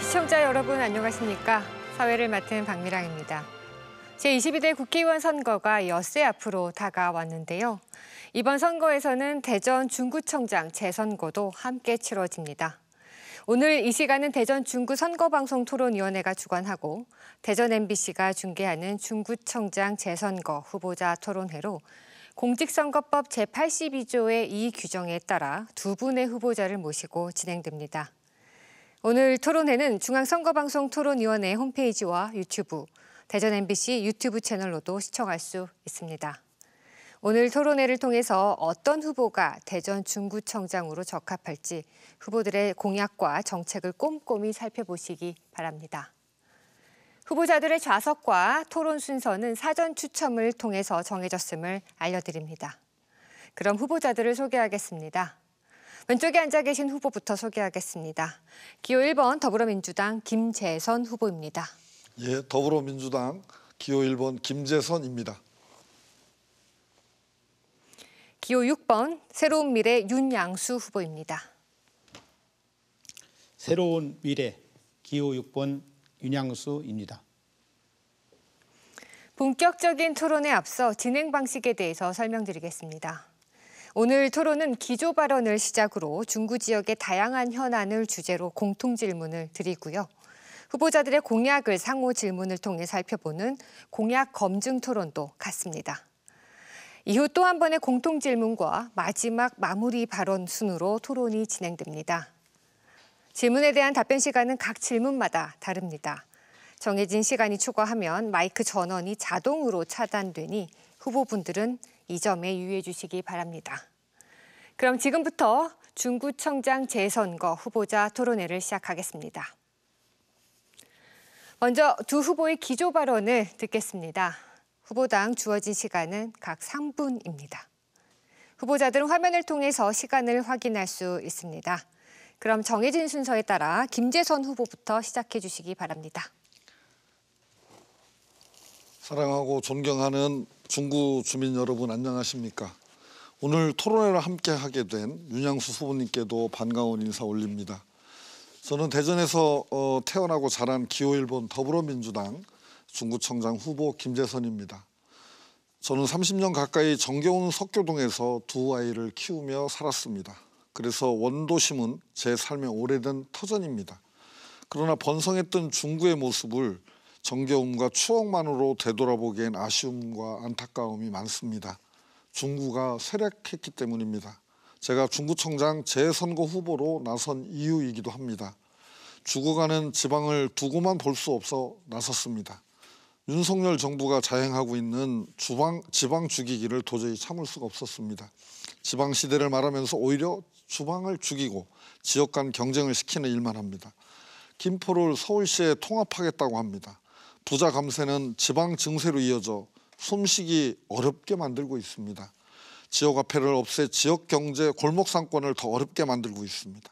시청자 여러분 안녕하십니까? 사회를 맡은 박미랑입니다. 제22대 국회의원 선거가 엿새 앞으로 다가왔는데요. 이번 선거에서는 대전 중구청장 재선거도 함께 치러집니다. 오늘 이 시간은 대전 중구 선거방송토론위원회가 주관하고 대전 MBC가 중계하는 중구청장 재선거 후보자 토론회로 공직선거법 제82조의 이 규정에 따라 두 분의 후보자를 모시고 진행됩니다. 오늘 토론회는 중앙선거방송토론위원회 홈페이지와 유튜브, 대전 MBC 유튜브 채널로도 시청할 수 있습니다. 오늘 토론회를 통해서 어떤 후보가 대전 중구청장으로 적합할지 후보들의 공약과 정책을 꼼꼼히 살펴보시기 바랍니다. 후보자들의 좌석과 토론 순서는 사전 추첨을 통해서 정해졌음을 알려드립니다. 그럼 후보자들을 소개하겠습니다. 왼쪽에 앉아 계신 후보부터 소개하겠습니다. 기호 1번 더불어민주당 김재선 후보입니다. 예, 더불어민주당 기호 1번 김재선입니다. 기호 6번 새로운 미래 윤양수 후보입니다. 새로운 미래 기호 6번 윤양수입니다. 본격적인 토론에 앞서 진행 방식에 대해서 설명드리겠습니다. 오늘 토론은 기조 발언을 시작으로 중구 지역의 다양한 현안을 주제로 공통 질문을 드리고요. 후보자들의 공약을 상호 질문을 통해 살펴보는 공약 검증 토론도 갖습니다. 이후 또 한 번의 공통 질문과 마지막 마무리 발언 순으로 토론이 진행됩니다. 질문에 대한 답변 시간은 각 질문마다 다릅니다. 정해진 시간이 초과하면 마이크 전원이 자동으로 차단되니 후보분들은 이 점에 유의해 주시기 바랍니다. 그럼 지금부터 중구청장 재선거 후보자 토론회를 시작하겠습니다. 먼저 두 후보의 기조 발언을 듣겠습니다. 후보당 주어진 시간은 각 3분입니다. 후보자들은 화면을 통해서 시간을 확인할 수 있습니다. 그럼 정해진 순서에 따라 김재선 후보부터 시작해 주시기 바랍니다. 사랑하고 존경하는 중구 주민 여러분 안녕하십니까? 오늘 토론회를 함께 하게 된 윤양수 후보님께도 반가운 인사 올립니다. 저는 대전에서 태어나고 자란 기호 1번 더불어민주당 중구청장 후보 김재선입니다. 저는 30년 가까이 정겨운 석교동에서 두 아이를 키우며 살았습니다. 그래서 원도심은 제 삶의 오래된 터전입니다. 그러나 번성했던 중구의 모습을 정겨움과 추억만으로 되돌아보기엔 아쉬움과 안타까움이 많습니다. 중구가 쇠락했기 때문입니다. 제가 중구청장 재선거 후보로 나선 이유이기도 합니다. 죽어가는 지방을 두고만 볼 수 없어 나섰습니다. 윤석열 정부가 자행하고 있는 지방 죽이기를 도저히 참을 수가 없었습니다. 지방 시대를 말하면서 오히려 주방을 죽이고 지역 간 경쟁을 시키는 일만 합니다. 김포를 서울시에 통합하겠다고 합니다. 부자 감세는 지방 증세로 이어져 숨쉬기 어렵게 만들고 있습니다. 지역 화폐를 없애 지역 경제 골목 상권을 더 어렵게 만들고 있습니다.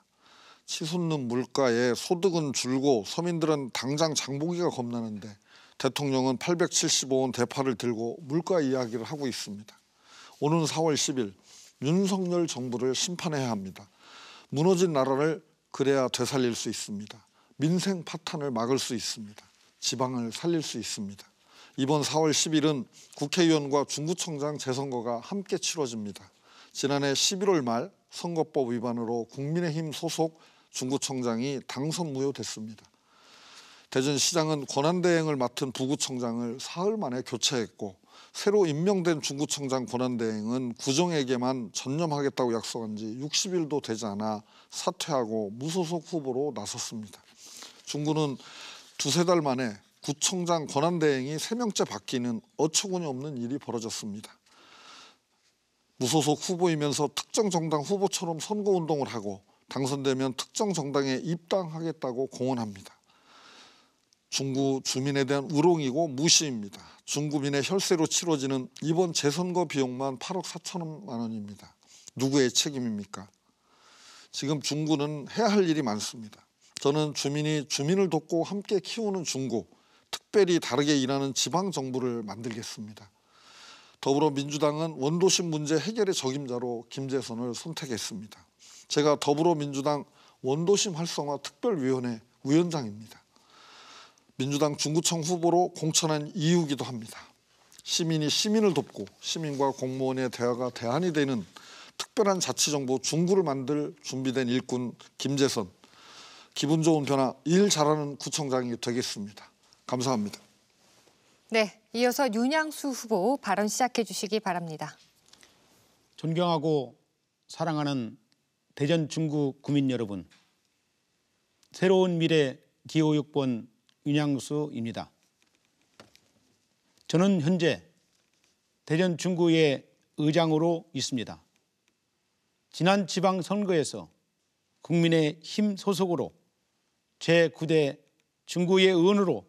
치솟는 물가에 소득은 줄고 서민들은 당장 장보기가 겁나는데 대통령은 875원 대파를 들고 물가 이야기를 하고 있습니다. 오는 4월 10일 윤석열 정부를 심판해야 합니다. 무너진 나라를 그래야 되살릴 수 있습니다. 민생 파탄을 막을 수 있습니다. 지방을 살릴 수 있습니다. 이번 4월 10일은 국회의원과 중구청장 재선거가 함께 치러집니다. 지난해 11월 말 선거법 위반으로 국민의힘 소속 중구청장이 당선 무효됐습니다. 대전시장은 권한대행을 맡은 부구청장을 사흘 만에 교체했고 새로 임명된 중구청장 권한대행은 구정에게만 전념하겠다고 약속한 지 60일도 되지 않아 사퇴하고 무소속 후보로 나섰습니다. 중구는 두세 달 만에 구청장 권한대행이 3명째 바뀌는 어처구니 없는 일이 벌어졌습니다. 무소속 후보이면서 특정 정당 후보처럼 선거운동을 하고 당선되면 특정 정당에 입당하겠다고 공언합니다. 중구 주민에 대한 우롱이고 무시입니다. 중구민의 혈세로 치러지는 이번 재선거 비용만 8억 4천만 원입니다. 누구의 책임입니까? 지금 중구는 해야 할 일이 많습니다. 저는 주민이 주민을 돕고 함께 키우는 중구, 특별히 다르게 일하는 지방정부를 만들겠습니다. 더불어민주당은 원도심 문제 해결의 적임자로 김재선을 선택했습니다. 제가 더불어민주당 원도심 활성화 특별위원회 위원장입니다. 민주당 중구청 후보로 공천한 이유기도 합니다. 시민이 시민을 돕고 시민과 공무원의 대화가 대안이 되는 특별한 자치정부 중구를 만들 준비된 일꾼 김재선. 기분 좋은 변화, 일 잘하는 구청장이 되겠습니다. 감사합니다. 네, 이어서 윤양수 후보 발언 시작해 주시기 바랍니다. 존경하고 사랑하는 대전 중구 구민 여러분, 새로운 미래 기호 6번 윤양수입니다. 저는 현재 대전 중구의 의장으로 있습니다. 지난 지방선거에서 국민의힘 소속으로 제9대 중구의 의원으로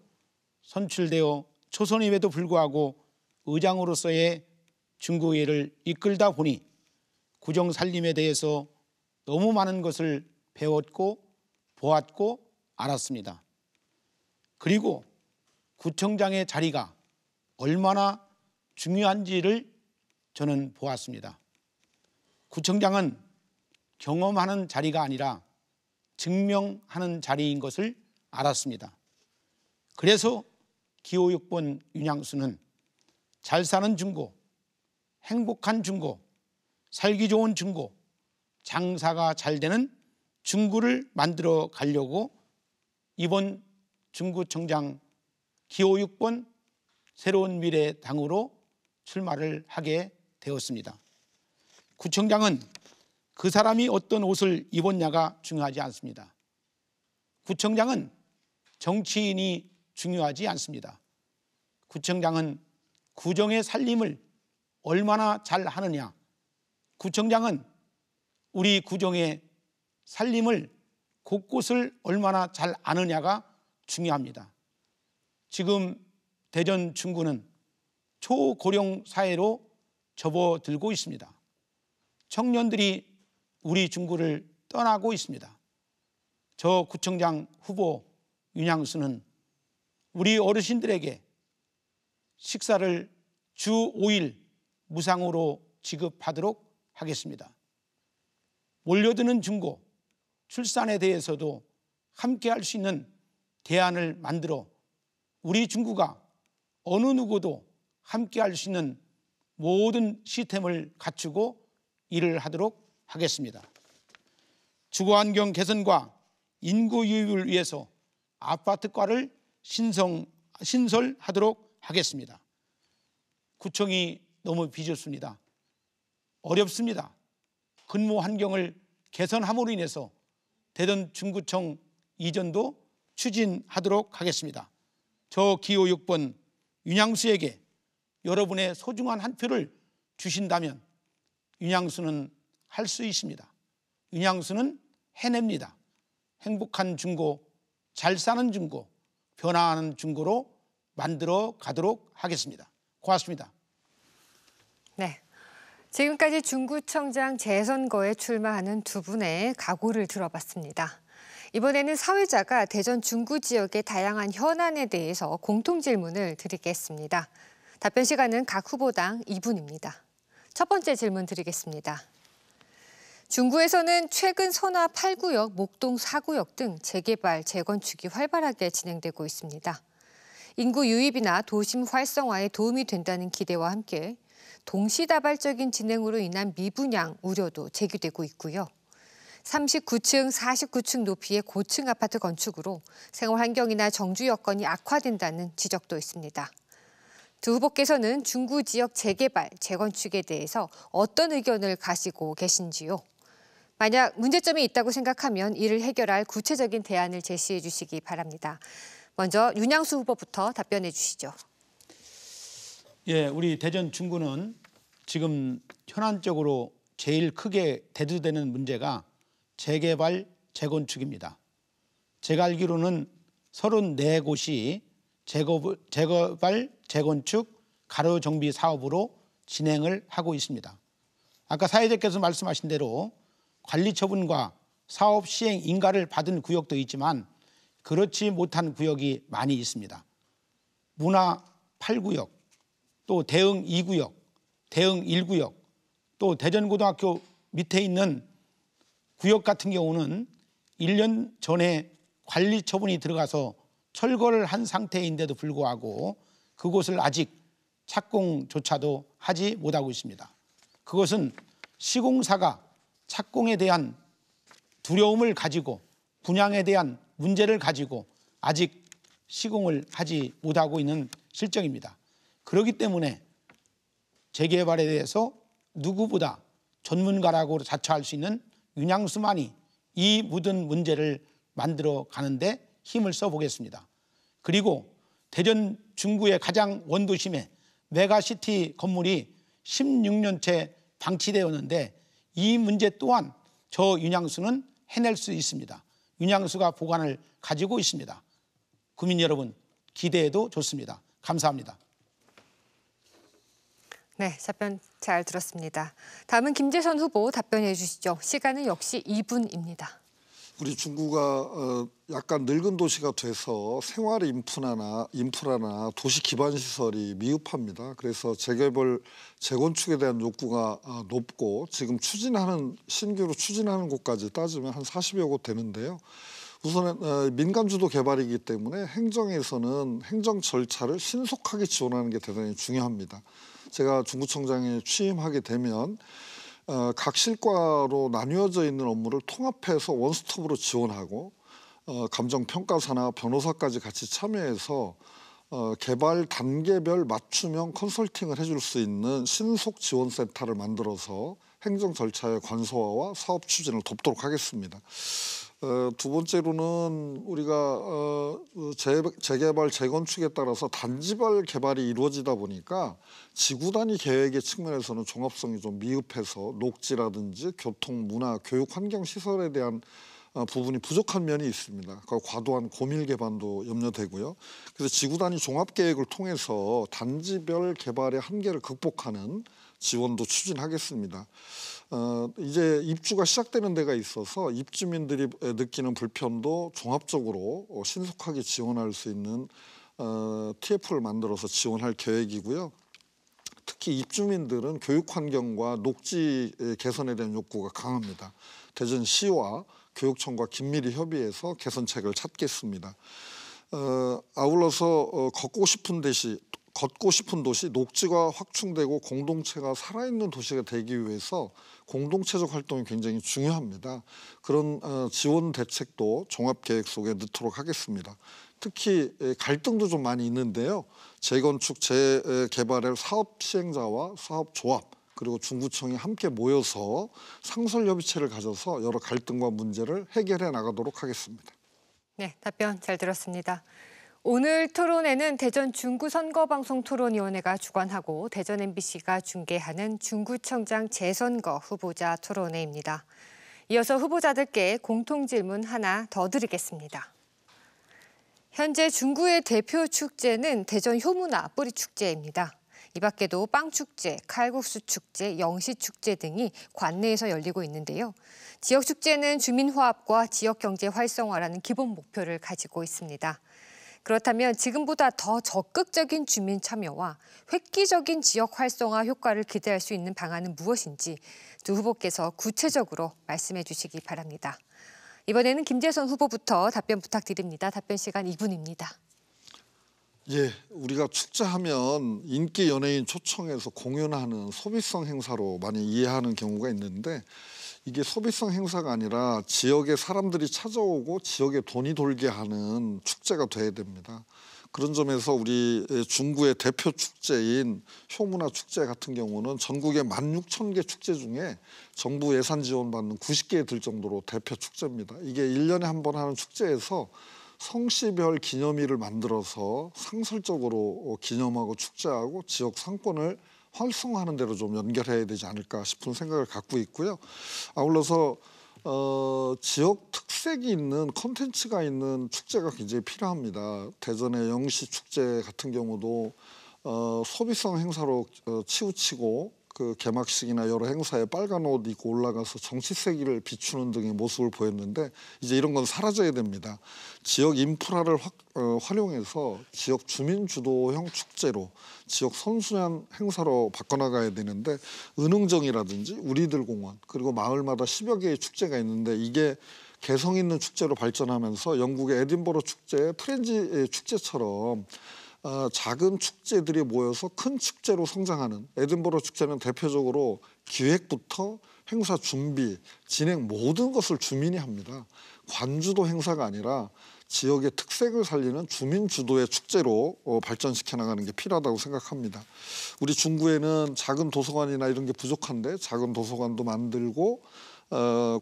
선출되어 초선임에도 불구하고 의장으로서의 중구의회를 이끌다 보니 구정 살림에 대해서 너무 많은 것을 배웠고 보았고 알았습니다. 그리고 구청장의 자리가 얼마나 중요한지를 저는 보았습니다. 구청장은 경험하는 자리가 아니라 증명하는 자리인 것을 알았습니다. 그래서 기호 6번 윤양수는 잘 사는 중구, 행복한 중구, 살기 좋은 중구, 장사가 잘 되는 중구를 만들어 가려고 이번 중구청장 기호 6번 새로운 미래 당으로 출마를 하게 되었습니다. 구청장은 그 사람이 어떤 옷을 입었냐가 중요하지 않습니다. 구청장은 정치인이 중요하지 않습니다. 구청장은 구정의 살림을 얼마나 잘 하느냐, 구청장은 우리 구정의 살림을 곳곳을 얼마나 잘 아느냐가 중요합니다. 지금 대전 중구는 초고령 사회로 접어들고 있습니다. 청년들이 우리 중구를 떠나고 있습니다. 저 구청장 후보 윤양수는 우리 어르신들에게 식사를 주 5일 무상으로 지급하도록 하겠습니다. 몰려드는 중고, 출산에 대해서도 함께 할 수 있는 대안을 만들어 우리 중구가 어느 누구도 함께 할 수 있는 모든 시스템을 갖추고 일을 하도록 하겠습니다. 주거환경 개선과 인구 유입을 위해서 아파트과를 신설하도록 하겠습니다. 구청이 너무 빚었습니다. 어렵습니다. 근무 환경을 개선함으로 인해서 대전 중구청 이전도 추진하도록 하겠습니다. 저 기호 6번 윤양수에게 여러분의 소중한 한 표를 주신다면 윤양수는 할 수 있습니다. 윤양수는 해냅니다. 행복한 중고, 잘 사는 중고, 변화하는 중고로 만들어 가도록 하겠습니다. 고맙습니다. 네, 지금까지 중구청장 재선거에 출마하는 두 분의 각오를 들어봤습니다. 이번에는 사회자가 대전 중구 지역의 다양한 현안에 대해서 공통 질문을 드리겠습니다. 답변 시간은 각 후보당 2분입니다. 첫 번째 질문 드리겠습니다. 중구에서는 최근 선화 8구역, 목동 4구역 등 재개발, 재건축이 활발하게 진행되고 있습니다. 인구 유입이나 도심 활성화에 도움이 된다는 기대와 함께 동시다발적인 진행으로 인한 미분양 우려도 제기되고 있고요. 39층, 49층 높이의 고층 아파트 건축으로 생활 환경이나 정주 여건이 악화된다는 지적도 있습니다. 두 후보께서는 중구 지역 재개발, 재건축에 대해서 어떤 의견을 가지고 계신지요? 만약 문제점이 있다고 생각하면 이를 해결할 구체적인 대안을 제시해 주시기 바랍니다. 먼저 윤양수 후보부터 답변해 주시죠. 예, 우리 대전 중구는 지금 현안적으로 제일 크게 대두되는 문제가 재개발, 재건축입니다. 제가 알기로는 34곳이 재개발, 재건축, 가로 정비 사업으로 진행을 하고 있습니다. 아까 사회자께서 말씀하신 대로 관리 처분과 사업 시행 인가를 받은 구역도 있지만 그렇지 못한 구역이 많이 있습니다. 문화 8구역, 또 대흥 2구역, 대흥 1구역, 또 대전고등학교 밑에 있는 구역 같은 경우는 1년 전에 관리 처분이 들어가서 철거를 한 상태인데도 불구하고 그곳을 아직 착공조차도 하지 못하고 있습니다. 그것은 시공사가 착공에 대한 두려움을 가지고 분양에 대한 문제를 가지고 아직 시공을 하지 못하고 있는 실정입니다. 그렇기 때문에 재개발에 대해서 누구보다 전문가라고 자처할 수 있는 윤양수만이 이 모든 문제를 만들어 가는데 힘을 써보겠습니다. 그리고 대전 중구의 가장 원도심에 메가시티 건물이 16년째 방치되었는데 이 문제 또한 저 윤양수는 해낼 수 있습니다. 윤양수가 보관을 가지고 있습니다. 국민 여러분, 기대해도 좋습니다. 감사합니다. 네, 답변 잘 들었습니다. 다음은 김재선 후보 답변해 주시죠. 시간은 역시 2분입니다. 우리 중구가 약간 늙은 도시가 돼서 생활 인프라나 도시 기반 시설이 미흡합니다. 그래서 재개발, 재건축에 대한 욕구가 높고 지금 신규로 추진하는 곳까지 따지면 한 40여 곳 되는데요. 우선은 민간 주도 개발이기 때문에 행정에서는 행정 절차를 신속하게 지원하는 게 대단히 중요합니다. 제가 중구청장에 취임하게 되면 각 실과로 나뉘어져 있는 업무를 통합해서 원스톱으로 지원하고 감정평가사나 변호사까지 같이 참여해서 개발 단계별 맞춤형 컨설팅을 해줄 수 있는 신속 지원센터를 만들어서 행정 절차의 간소화와 사업 추진을 돕도록 하겠습니다. 두 번째로는 우리가 재개발, 재건축에 따라서 단지발 개발이 이루어지다 보니까 지구 단위 계획의 측면에서는 종합성이 좀 미흡해서 녹지라든지 교통, 문화, 교육, 환경 시설에 대한 부분이 부족한 면이 있습니다. 과도한 고밀 개발도 염려되고요. 그래서 지구 단위 종합 계획을 통해서 단지별 개발의 한계를 극복하는 지원도 추진하겠습니다. 이제 입주가 시작되는 데가 있어서 입주민들이 느끼는 불편도 종합적으로 신속하게 지원할 수 있는 TF를 만들어서 지원할 계획이고요. 특히 입주민들은 교육 환경과 녹지 개선에 대한 욕구가 강합니다. 대전시와 교육청과 긴밀히 협의해서 개선책을 찾겠습니다. 아울러서 걷고 싶은 도시, 녹지가 확충되고 공동체가 살아있는 도시가 되기 위해서 공동체적 활동이 굉장히 중요합니다. 그런 지원 대책도 종합계획 속에 넣도록 하겠습니다. 특히 갈등도 좀 많이 있는데요. 재건축, 재개발의 사업 시행자와 사업조합 그리고 중구청이 함께 모여서 상설협의체를 가져서 여러 갈등과 문제를 해결해 나가도록 하겠습니다. 네, 답변 잘 들었습니다. 오늘 토론회는 대전 중구선거방송토론위원회가 주관하고 대전 MBC가 중계하는 중구청장 재선거 후보자 토론회입니다. 이어서 후보자들께 공통질문 하나 더 드리겠습니다. 현재 중구의 대표 축제는 대전 효문화 뿌리축제입니다. 이 밖에도 빵축제, 칼국수축제, 영시축제 등이 관내에서 열리고 있는데요. 지역축제는 주민화합과 지역경제 활성화라는 기본 목표를 가지고 있습니다. 그렇다면 지금보다 더 적극적인 주민 참여와 획기적인 지역 활성화 효과를 기대할 수 있는 방안은 무엇인지 두 후보께서 구체적으로 말씀해 주시기 바랍니다. 이번에는 김재선 후보부터 답변 부탁드립니다. 답변 시간 2분입니다. 예, 우리가 축제하면 인기 연예인 초청해서 공연하는 소비성 행사로 많이 이해하는 경우가 있는데 이게 소비성 행사가 아니라 지역에 사람들이 찾아오고 지역에 돈이 돌게 하는 축제가 돼야 됩니다. 그런 점에서 우리 중구의 대표 축제인 효문화 축제 같은 경우는 전국의 16,000개 축제 중에 정부 예산 지원받는 90개에 들 정도로 대표 축제입니다. 이게 1년에 한 번 하는 축제에서 성시별 기념일을 만들어서 상설적으로 기념하고 축제하고 지역 상권을 활성화하는 대로 좀 연결해야 되지 않을까 싶은 생각을 갖고 있고요. 아울러서 지역 특색이 있는 콘텐츠가 있는 축제가 굉장히 필요합니다. 대전의 영시축제 같은 경우도 소비성 행사로 치우치고 그 개막식이나 여러 행사에 빨간 옷 입고 올라가서 정치세기를 비추는 등의 모습을 보였는데 이제 이런 건 사라져야 됩니다. 지역 인프라를 활용해서 지역 주민 주도형 축제로 지역 선순환 행사로 바꿔나가야 되는데 은흥정이라든지 우리들 공원 그리고 마을마다 10여 개의 축제가 있는데 이게 개성 있는 축제로 발전하면서 영국의 에딘버러 축제, 프렌지 축제처럼 작은 축제들이 모여서 큰 축제로 성장하는, 에딘버러 축제는 대표적으로 기획부터 행사 준비, 진행 모든 것을 주민이 합니다. 관주도 행사가 아니라 지역의 특색을 살리는 주민 주도의 축제로 발전시켜 나가는 게 필요하다고 생각합니다. 우리 중구에는 작은 도서관이나 이런 게 부족한데 작은 도서관도 만들고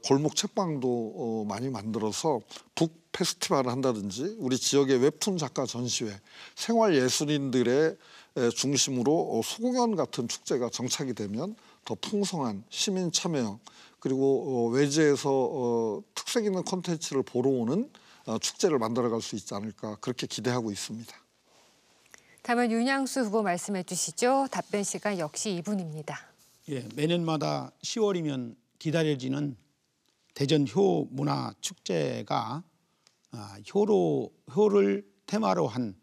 골목 책방도 많이 만들어서 북 페스티벌을 한다든지 우리 지역의 웹툰 작가 전시회, 생활 예술인들의 중심으로 소공연 같은 축제가 정착이 되면 더 풍성한 시민 참여, 그리고 외지에서 특색 있는 콘텐츠를 보러 오는 축제를 만들어갈 수 있지 않을까, 그렇게 기대하고 있습니다. 다음은 윤양수 후보 말씀해 주시죠. 답변 시간 역시 2분입니다. 예, 매년마다 10월이면 기다려지는 대전 효 문화 축제가 효를 테마로 한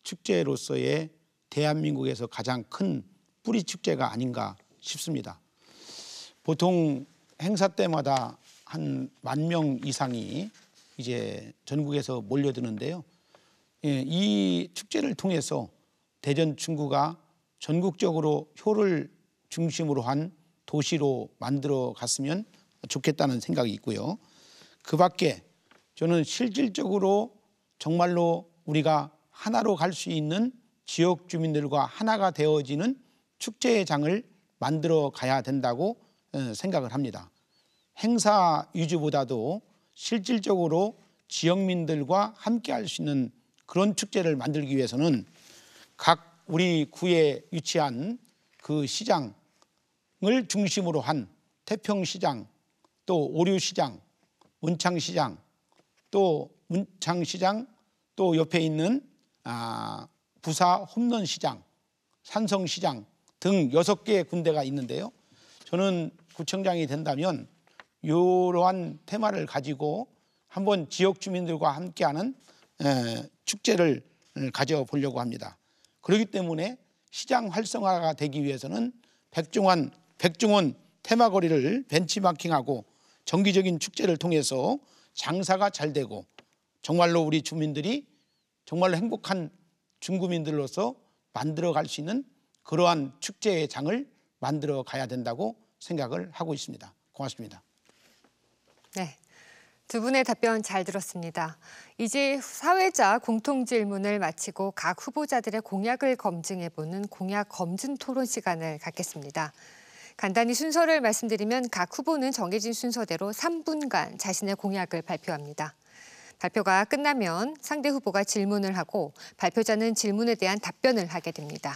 축제로서의 대한민국에서 가장 큰 뿌리 축제가 아닌가 싶습니다. 보통 행사 때마다 한 10,000명 이상이 이제 전국에서 몰려드는데요. 예, 이 축제를 통해서 대전 중구가 전국적으로 효를 중심으로 한 도시로 만들어 갔으면 좋겠다는 생각이 있고요. 그 밖에 저는 실질적으로 정말로 우리가 하나로 갈 수 있는 지역 주민들과 하나가 되어지는 축제의 장을 만들어 가야 된다고 생각을 합니다. 행사 위주보다도 실질적으로 지역민들과 함께 할 수 있는 그런 축제를 만들기 위해서는 각 우리 구에 위치한 그 시장을 중심으로 한 태평시장, 또 오류시장, 문창시장, 또 문창시장, 또 옆에 있는 부사 홈런시장, 산성시장 등 6개의 군데가 있는데요. 저는 구청장이 된다면 이러한 테마를 가지고 한번 지역 주민들과 함께하는 축제를 가져보려고 합니다. 그렇기 때문에 시장 활성화가 되기 위해서는 백종원 테마거리를 벤치마킹하고 정기적인 축제를 통해서 장사가 잘 되고 정말로 우리 주민들이 정말로 행복한 중구민들로서 만들어갈 수 있는 그러한 축제의 장을 만들어 가야 된다고 생각을 하고 있습니다. 고맙습니다. 네, 두 분의 답변 잘 들었습니다. 이제 사회자 공통 질문을 마치고 각 후보자들의 공약을 검증해보는 공약 검증 토론 시간을 갖겠습니다. 간단히 순서를 말씀드리면 각 후보는 정해진 순서대로 3분간 자신의 공약을 발표합니다. 발표가 끝나면 상대 후보가 질문을 하고 발표자는 질문에 대한 답변을 하게 됩니다.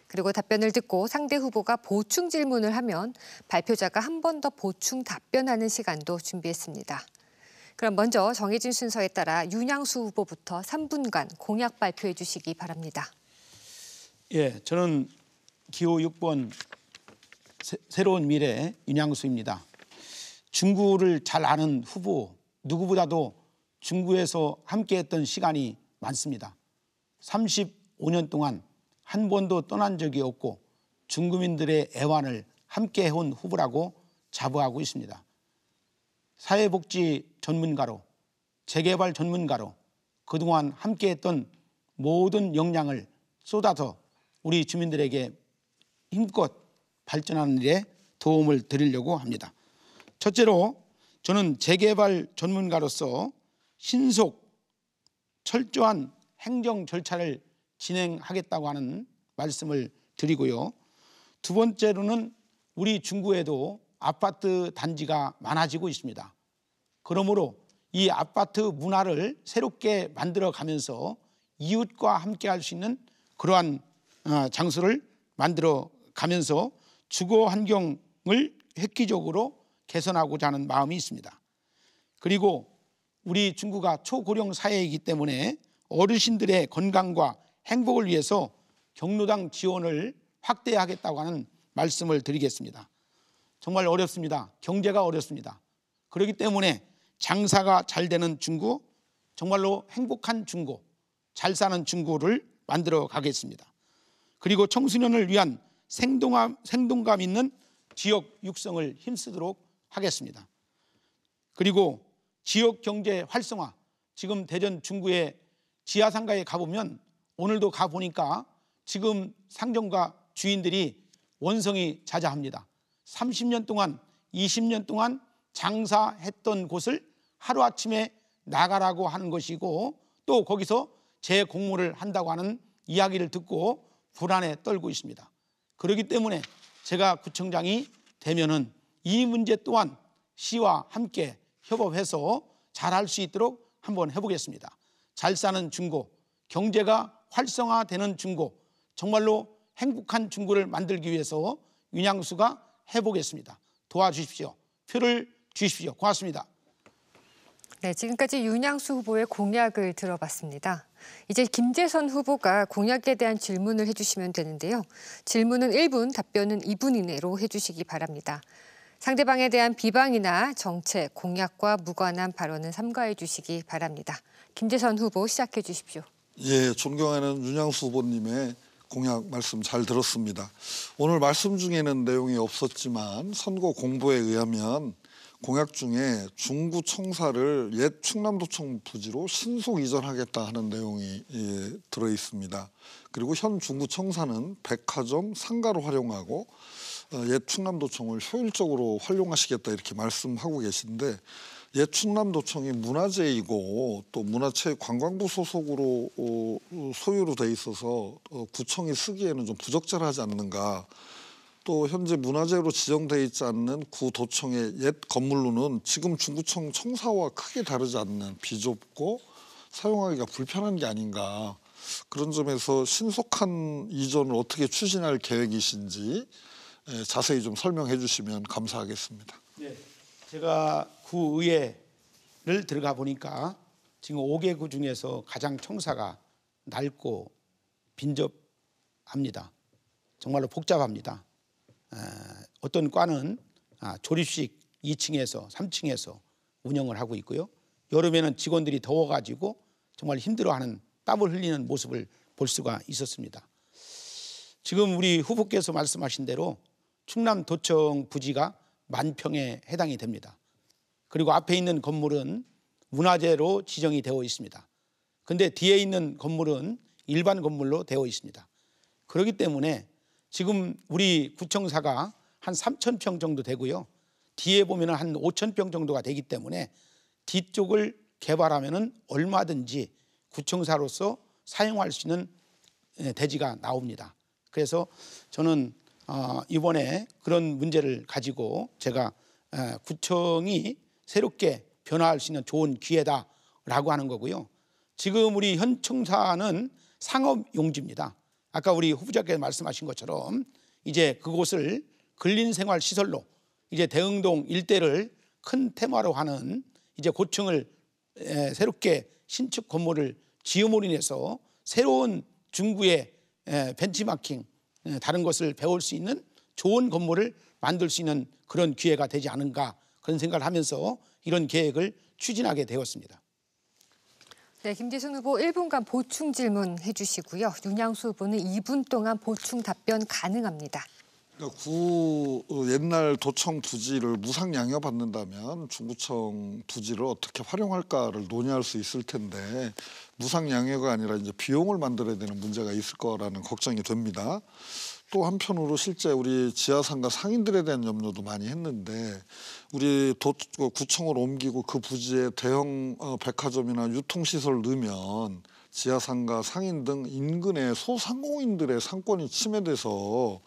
그리고 답변을 듣고 상대 후보가 보충 질문을 하면 발표자가 한 번 더 보충 답변하는 시간도 준비했습니다. 그럼 먼저 정해진 순서에 따라 윤양수 후보부터 3분간 공약 발표해 주시기 바랍니다. 예, 저는 기호 6번 새로운 미래 윤양수입니다. 중구를 잘 아는 후보, 누구보다도 중구에서 함께했던 시간이 많습니다. 35년 동안 한 번도 떠난 적이 없고 중구민들의 애환을 함께 해온 후보라고 자부하고 있습니다. 사회복지 전문가로, 재개발 전문가로 그동안 함께했던 모든 역량을 쏟아서 우리 주민들에게 힘껏 발전하는 일에 도움을 드리려고 합니다. 첫째로 저는 재개발 전문가로서 신속, 철저한 행정 절차를 진행하겠다고 하는 말씀을 드리고요. 두 번째로는 우리 중구에도 아파트 단지가 많아지고 있습니다. 그러므로 이 아파트 문화를 새롭게 만들어가면서 이웃과 함께 할 수 있는 그러한 장소를 만들어가면서 주거 환경을 획기적으로 개선하고자 하는 마음이 있습니다. 그리고 우리 중구가 초고령 사회이기 때문에 어르신들의 건강과 행복을 위해서 경로당 지원을 확대하겠다고 하는 말씀을 드리겠습니다. 정말 어렵습니다. 경제가 어렵습니다. 그렇기 때문에 장사가 잘 되는 중구, 정말로 행복한 중구, 잘 사는 중구를 만들어 가겠습니다. 그리고 청소년을 위한 생동감 있는 지역 육성을 힘쓰도록 하겠습니다. 그리고 지역 경제 활성화, 지금 대전 중구의 지하상가에 가보면 오늘도 가보니까 지금 상점가 주인들이 원성이 자자합니다. 30년 동안 20년 동안 장사했던 곳을 하루아침에 나가라고 하는 것이고 또 거기서 재공모를 한다고 하는 이야기를 듣고 불안에 떨고 있습니다. 그렇기 때문에 제가 구청장이 되면은 이 문제 또한 시와 함께 협업해서 잘할 수 있도록 한번 해보겠습니다. 잘 사는 중구, 경제가 활성화되는 중구, 정말로 행복한 중구를 만들기 위해서 윤양수가 해보겠습니다. 도와주십시오. 표를 주십시오. 고맙습니다. 네, 지금까지 윤양수 후보의 공약을 들어봤습니다. 이제 김재선 후보가 공약에 대한 질문을 해주시면 되는데요. 질문은 1분, 답변은 2분 이내로 해주시기 바랍니다. 상대방에 대한 비방이나 정책, 공약과 무관한 발언은 삼가해 주시기 바랍니다. 김재선 후보 시작해 주십시오. 예, 존경하는 윤양수 후보님의 공약 말씀 잘 들었습니다. 오늘 말씀 중에는 내용이 없었지만 선거 공보에 의하면 공약 중에 중구청사를 옛 충남도청 부지로 신속 이전하겠다 하는 내용이 들어 있습니다. 그리고 현 중구청사는 백화점, 상가로 활용하고 옛 충남도청을 효율적으로 활용하시겠다 이렇게 말씀하고 계신데 옛 충남도청이 문화재이고 또 문화체육관광부 소속으로 소유로 돼 있어서 구청이 쓰기에는 좀 부적절하지 않는가. 또 현재 문화재로 지정돼 있지 않는 구도청의 옛 건물로는 지금 중구청 청사와 크게 다르지 않는 비좁고 사용하기가 불편한 게 아닌가. 그런 점에서 신속한 이전을 어떻게 추진할 계획이신지 자세히 좀 설명해 주시면 감사하겠습니다. 네, 제가 구의회를 들어가 보니까 지금 5개 구 중에서 가장 청사가 넓고 빈접합니다. 정말로 복잡합니다. 어떤 과는 조립식 2층에서 3층에서 운영을 하고 있고요. 여름에는 직원들이 더워가지고 정말 힘들어하는 땀을 흘리는 모습을 볼 수가 있었습니다. 지금 우리 후보께서 말씀하신 대로 충남도청 부지가 10,000평에 해당이 됩니다. 그리고 앞에 있는 건물은 문화재로 지정이 되어 있습니다. 그런데 뒤에 있는 건물은 일반 건물로 되어 있습니다. 그렇기 때문에 지금 우리 구청사가 한 3,000평 정도 되고요. 뒤에 보면 한 5,000평 정도가 되기 때문에 뒤쪽을 개발하면 얼마든지 구청사로서 사용할 수 있는 대지가 나옵니다. 그래서 저는 이번에 그런 문제를 가지고 제가 구청이 새롭게 변화할 수 있는 좋은 기회다라고 하는 거고요. 지금 우리 현 청사는 상업용지입니다. 아까 우리 후보자께서 말씀하신 것처럼 이제 그곳을 근린생활시설로 이제 대흥동 일대를 큰 테마로 하는 이제 고층을 새롭게 신축 건물을 지음으로 인해서 새로운 중구의 벤치마킹 다른 것을 배울 수 있는 좋은 건물을 만들 수 있는 그런 기회가 되지 않은가 그런 생각을 하면서 이런 계획을 추진하게 되었습니다. 네, 김재선 후보 1분간 보충 질문 해주시고요. 윤양수 후보는 2분 동안 보충 답변 가능합니다. 그러니까 옛날 도청 부지를 무상 양여받는다면 중구청 부지를 어떻게 활용할까를 논의할 수 있을 텐데 무상 양여가 아니라 이제 비용을 만들어야 되는 문제가 있을 거라는 걱정이 됩니다. 또 한편으로 실제 우리 지하상가 상인들에 대한 염려도 많이 했는데 우리 구청을 옮기고 그 부지에 대형 백화점이나 유통시설을 넣으면 지하상가 상인 등 인근의 소상공인들의 상권이 침해돼서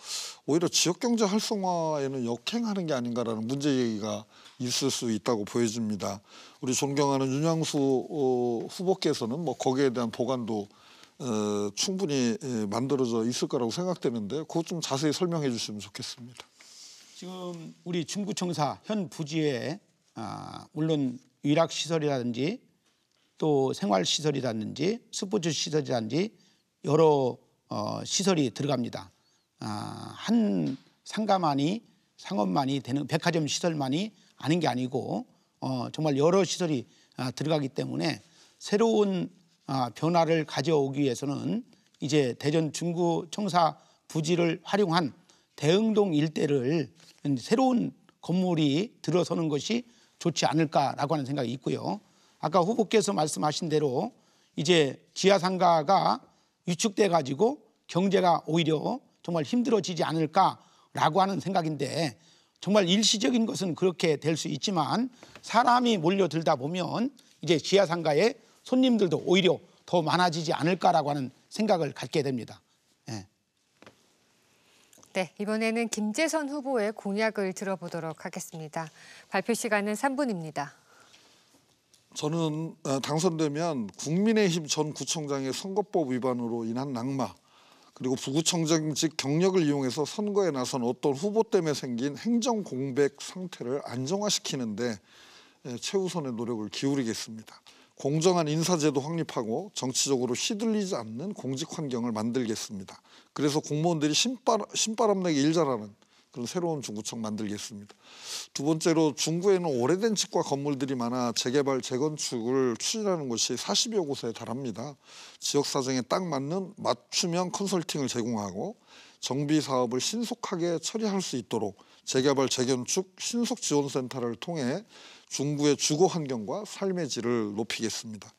오히려 지역경제 활성화에는 역행하는 게 아닌가라는 문제제기가 있을 수 있다고 보여집니다. 우리 존경하는 윤양수 후보께서는 뭐 거기에 대한 보관도 충분히 만들어져 있을 거라고 생각되는데 그것 좀 자세히 설명해 주시면 좋겠습니다. 지금 우리 중구청사 현 부지에 물론 위락시설이라든지 또 생활시설이라든지 스포츠시설이라든지 여러 시설이 들어갑니다. 한 상업만이 되는 백화점 시설만이 아닌 게 아니고 정말 여러 시설이 들어가기 때문에 새로운 변화를 가져오기 위해서는 이제 대전 중구청사 부지를 활용한 대흥동 일대를 새로운 건물이 들어서는 것이 좋지 않을까라고 하는 생각이 있고요. 아까 후보께서 말씀하신 대로 이제 지하상가가 위축돼 가지고 경제가 오히려 정말 힘들어지지 않을까라고 하는 생각인데, 정말 일시적인 것은 그렇게 될 수 있지만 사람이 몰려들다 보면 이제 지하상가에 손님들도 오히려 더 많아지지 않을까라고 하는 생각을 갖게 됩니다. 예. 네, 이번에는 김재선 후보의 공약을 들어보도록 하겠습니다. 발표 시간은 3분입니다. 저는 당선되면 국민의힘 전 구청장의 선거법 위반으로 인한 낙마, 그리고 부구청장직 경력을 이용해서 선거에 나선 어떤 후보 때문에 생긴 행정 공백 상태를 안정화시키는데 최우선의 노력을 기울이겠습니다. 공정한 인사제도 확립하고 정치적으로 휘둘리지 않는 공직 환경을 만들겠습니다. 그래서 공무원들이 신바람내게 일 잘하는 그런 새로운 중구청 만들겠습니다. 두 번째로, 중구에는 오래된 집과 건물들이 많아 재개발, 재건축을 추진하는 곳이 40여 곳에 달합니다. 지역 사정에 딱 맞는 맞춤형 컨설팅을 제공하고 정비 사업을 신속하게 처리할 수 있도록 재개발, 재건축 신속 지원센터를 통해 중구의 주거 환경과 삶의 질을 높이겠습니다.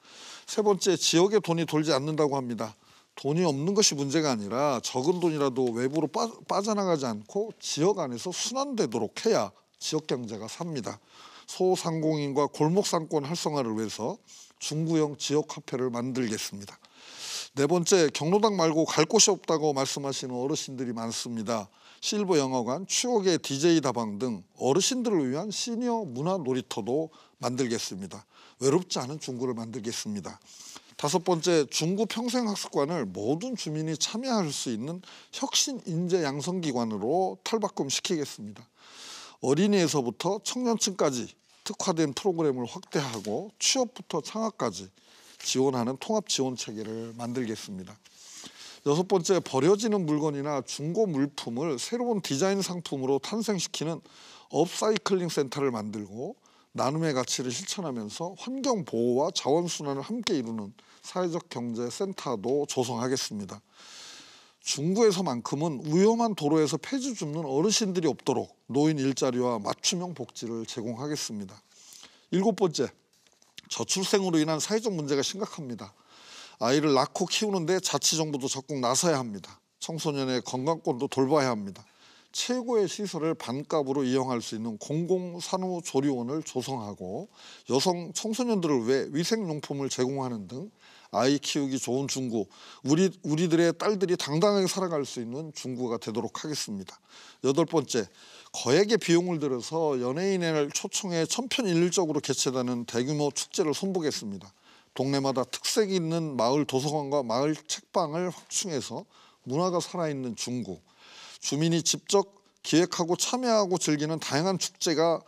세 번째, 지역에 돈이 돌지 않는다고 합니다. 돈이 없는 것이 문제가 아니라 적은 돈이라도 외부로 빠져나가지 않고 지역 안에서 순환되도록 해야 지역 경제가 삽니다. 소상공인과 골목상권 활성화를 위해서 중구형 지역화폐를 만들겠습니다. 네 번째, 경로당 말고 갈 곳이 없다고 말씀하시는 어르신들이 많습니다. 실버 영화관, 추억의 DJ 다방 등 어르신들을 위한 시니어 문화 놀이터도 만들겠습니다. 외롭지 않은 중구를 만들겠습니다. 다섯 번째, 중구 평생학습관을 모든 주민이 참여할 수 있는 혁신 인재 양성기관으로 탈바꿈시키겠습니다. 어린이에서부터 청년층까지 특화된 프로그램을 확대하고 취업부터 창업까지 지원하는 통합지원체계를 만들겠습니다. 여섯 번째, 버려지는 물건이나 중고 물품을 새로운 디자인 상품으로 탄생시키는 업사이클링 센터를 만들고 나눔의 가치를 실천하면서 환경보호와 자원순환을 함께 이루는 사회적 경제 센터도 조성하겠습니다. 중구에서만큼은 위험한 도로에서 폐지 줍는 어르신들이 없도록 노인 일자리와 맞춤형 복지를 제공하겠습니다. 일곱 번째, 저출생으로 인한 사회적 문제가 심각합니다. 아이를 낳고 키우는데 자치정부도 적극 나서야 합니다. 청소년의 건강권도 돌봐야 합니다. 최고의 시설을 반값으로 이용할 수 있는 공공산후조리원을 조성하고 여성 청소년들을 위해 위생용품을 제공하는 등 아이 키우기 좋은 중구, 우리들의 딸들이 당당하게 살아갈 수 있는 중구가 되도록 하겠습니다. 여덟 번째, 거액의 비용을 들여서 연예인을 초청해 천편일률적으로 개최되는 대규모 축제를 손보겠습니다. 동네마다 특색이 있는 마을 도서관과 마을 책방을 확충해서 문화가 살아있는 중구, 주민이 직접 기획하고 참여하고 즐기는 다양한 축제가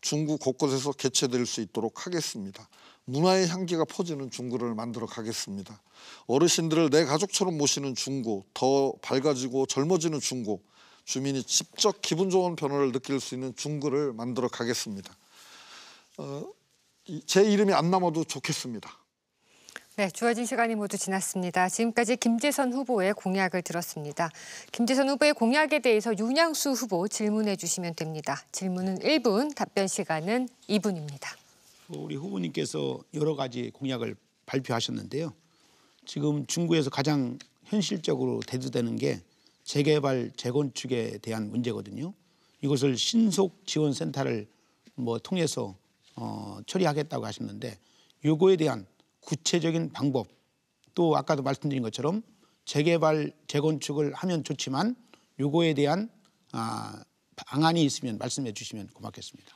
중구 곳곳에서 개최될 수 있도록 하겠습니다. 문화의 향기가 퍼지는 중구를 만들어 가겠습니다. 어르신들을 내 가족처럼 모시는 중구, 더 밝아지고 젊어지는 중구, 주민이 직접 기분 좋은 변화를 느낄 수 있는 중구를 만들어 가겠습니다. 제 이름이 안 남아도 좋겠습니다. 네, 주어진 시간이 모두 지났습니다. 지금까지 김재선 후보의 공약을 들었습니다. 김재선 후보의 공약에 대해서 윤양수 후보 질문해 주시면 됩니다. 질문은 1분, 답변 시간은 2분입니다. 우리 후보님께서 여러 가지 공약을 발표하셨는데요. 지금 중구에서 가장 현실적으로 대두되는 게 재개발, 재건축에 대한 문제거든요. 이것을 신속 지원센터를 통해서 처리하겠다고 하셨는데, 요거에 대한 구체적인 방법, 또 아까도 말씀드린 것처럼 재개발, 재건축을 하면 좋지만 요거에 대한 방안이 있으면 말씀해 주시면 고맙겠습니다.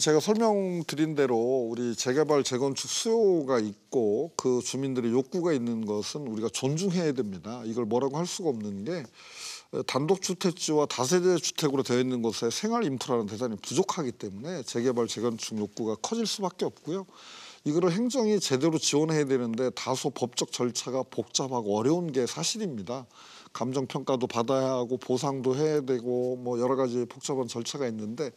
제가 설명드린 대로 우리 재개발, 재건축 수요가 있고 그 주민들의 욕구가 있는 것은 우리가 존중해야 됩니다. 이걸 뭐라고 할 수가 없는 게 단독주택지와 다세대 주택으로 되어 있는 곳에 생활 인프라는 대단히 부족하기 때문에 재개발, 재건축 욕구가 커질 수밖에 없고요. 이거를 행정이 제대로 지원해야 되는데 다소 법적 절차가 복잡하고 어려운 게 사실입니다. 감정평가도 받아야 하고 보상도 해야 되고 여러 가지 복잡한 절차가 있는데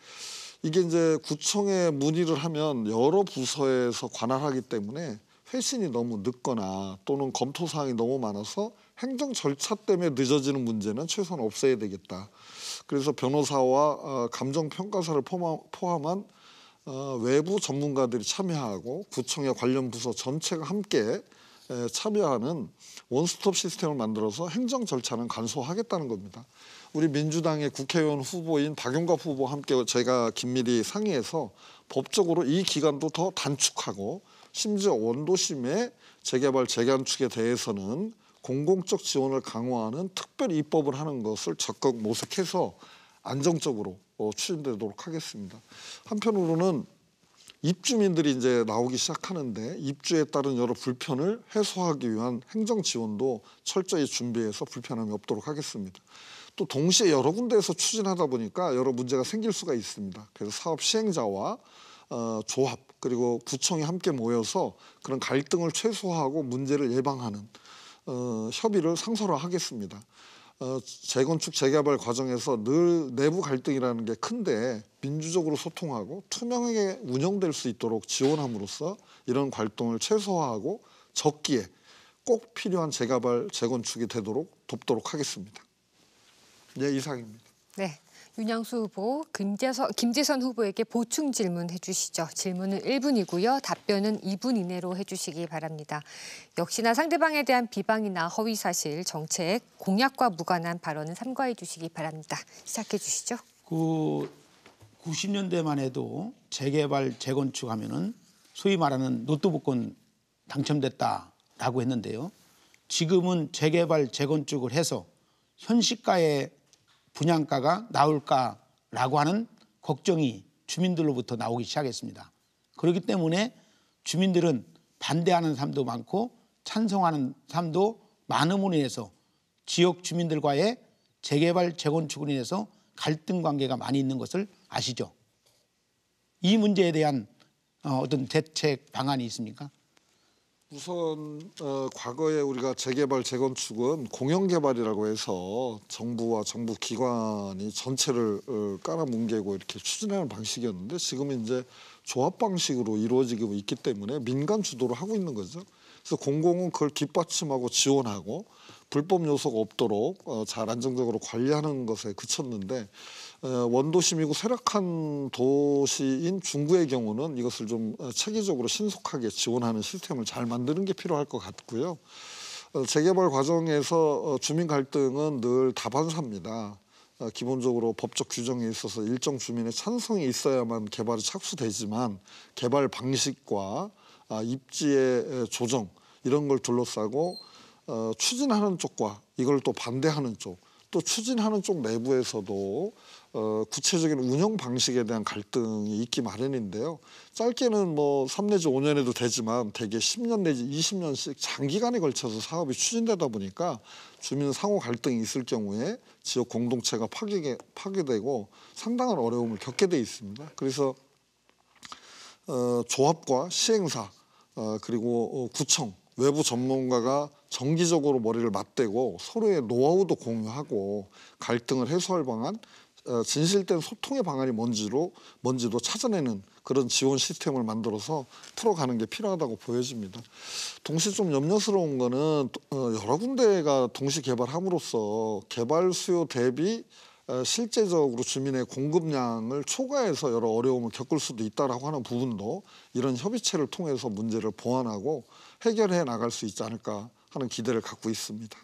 이게 이제 구청에 문의를 하면 여러 부서에서 관할하기 때문에 회신이 너무 늦거나 또는 검토 사항이 너무 많아서 행정 절차 때문에 늦어지는 문제는 최소한 없애야 되겠다. 그래서 변호사와 감정평가사를 포함한 외부 전문가들이 참여하고 구청의 관련 부서 전체가 함께 참여하는 원스톱 시스템을 만들어서 행정 절차는 간소화하겠다는 겁니다. 우리 민주당의 국회의원 후보인 박용갑 후보와 함께 제가 긴밀히 상의해서 법적으로 이 기간도 더 단축하고 심지어 원도심의 재개발 재건축에 대해서는 공공적 지원을 강화하는 특별 입법을 하는 것을 적극 모색해서 안정적으로 추진되도록 하겠습니다. 한편으로는 입주민들이 이제 나오기 시작하는데 입주에 따른 여러 불편을 해소하기 위한 행정 지원도 철저히 준비해서 불편함이 없도록 하겠습니다. 또 동시에 여러 군데에서 추진하다 보니까 여러 문제가 생길 수가 있습니다. 그래서 사업 시행자와 조합 그리고 구청이 함께 모여서 그런 갈등을 최소화하고 문제를 예방하는 협의를 상설화하겠습니다. 재건축 재개발 과정에서 늘 내부 갈등이라는 게 큰데 민주적으로 소통하고 투명하게 운영될 수 있도록 지원함으로써 이런 갈등을 최소화하고 적기에 꼭 필요한 재개발 재건축이 되도록 돕도록 하겠습니다. 네, 이상입니다. 네, 윤양수 후보, 김재선 후보에게 보충 질문 해주시죠. 질문은 1분이고요. 답변은 2분 이내로 해주시기 바랍니다. 역시나 상대방에 대한 비방이나 허위사실, 정책, 공약과 무관한 발언은 삼가해 주시기 바랍니다. 시작해 주시죠. 90년대만 해도 재개발, 재건축하면은 소위 말하는 로또 복권 당첨됐다라고 했는데요. 지금은 재개발, 재건축을 해서 현시가의 분양가가 나올까라고 하는 걱정이 주민들로부터 나오기 시작했습니다. 그렇기 때문에 주민들은 반대하는 사람도 많고 찬성하는 사람도 많음으로 인해서 지역 주민들과의 재개발, 재건축으로 인해서 갈등 관계가 많이 있는 것을 아시죠? 이 문제에 대한 어떤 대책 방안이 있습니까? 우선 과거에 우리가 재개발 재건축은 공영개발이라고 해서 정부와 정부 기관이 전체를 깔아뭉개고 이렇게 추진하는 방식이었는데 지금은 이제 조합 방식으로 이루어지고 있기 때문에 민간 주도로 하고 있는 거죠. 그래서 공공은 그걸 뒷받침하고 지원하고 불법 요소가 없도록 잘 안정적으로 관리하는 것에 그쳤는데 원도심이고 쇠락한 도시인 중구의 경우는 이것을 좀 체계적으로 신속하게 지원하는 시스템을 잘 만드는 게 필요할 것 같고요. 재개발 과정에서 주민 갈등은 늘 다반사입니다. 기본적으로 법적 규정에 있어서 일정 주민의 찬성이 있어야만 개발이 착수되지만 개발 방식과 입지의 조정 이런 걸 둘러싸고 추진하는 쪽과 이걸 또 반대하는 쪽, 또 추진하는 쪽 내부에서도 구체적인 운영 방식에 대한 갈등이 있기 마련인데요. 짧게는 뭐 3 내지 5년에도 되지만 대개 10년 내지 20년씩 장기간에 걸쳐서 사업이 추진되다 보니까 주민 상호 갈등이 있을 경우에 지역 공동체가 파괴되고 상당한 어려움을 겪게 돼 있습니다. 그래서 조합과 시행사 그리고 구청, 외부 전문가가 정기적으로 머리를 맞대고 서로의 노하우도 공유하고 갈등을 해소할 방안, 진실된 소통의 방안이 뭔지도 찾아내는 그런 지원 시스템을 만들어서 풀어가는 게 필요하다고 보여집니다. 동시에 좀 염려스러운 거는 여러 군데가 동시 개발함으로써 개발 수요 대비 실제적으로 주민의 공급량을 초과해서 여러 어려움을 겪을 수도 있다라고 하는 부분도 이런 협의체를 통해서 문제를 보완하고 해결해 나갈 수 있지 않을까 하는 기대를 갖고 있습니다.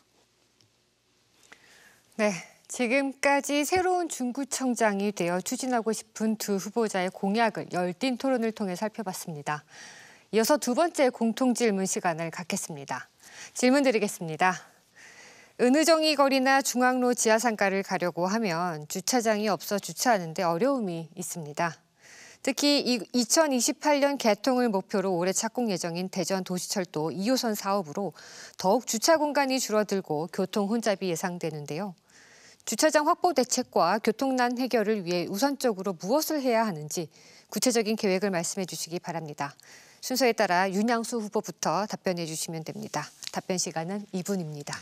네, 지금까지 새로운 중구청장이 되어 추진하고 싶은 두 후보자의 공약을 열띤 토론을 통해 살펴봤습니다. 이어서 두 번째 공통질문 시간을 갖겠습니다. 질문 드리겠습니다. 은의정이 거리나 중앙로 지하상가를 가려고 하면 주차장이 없어 주차하는 데 어려움이 있습니다. 특히 2028년 개통을 목표로 올해 착공 예정인 대전 도시철도 2호선 사업으로 더욱 주차 공간이 줄어들고 교통 혼잡이 예상되는데요. 주차장 확보 대책과 교통난 해결을 위해 우선적으로 무엇을 해야 하는지 구체적인 계획을 말씀해 주시기 바랍니다. 순서에 따라 윤양수 후보부터 답변해 주시면 됩니다. 답변 시간은 2분입니다.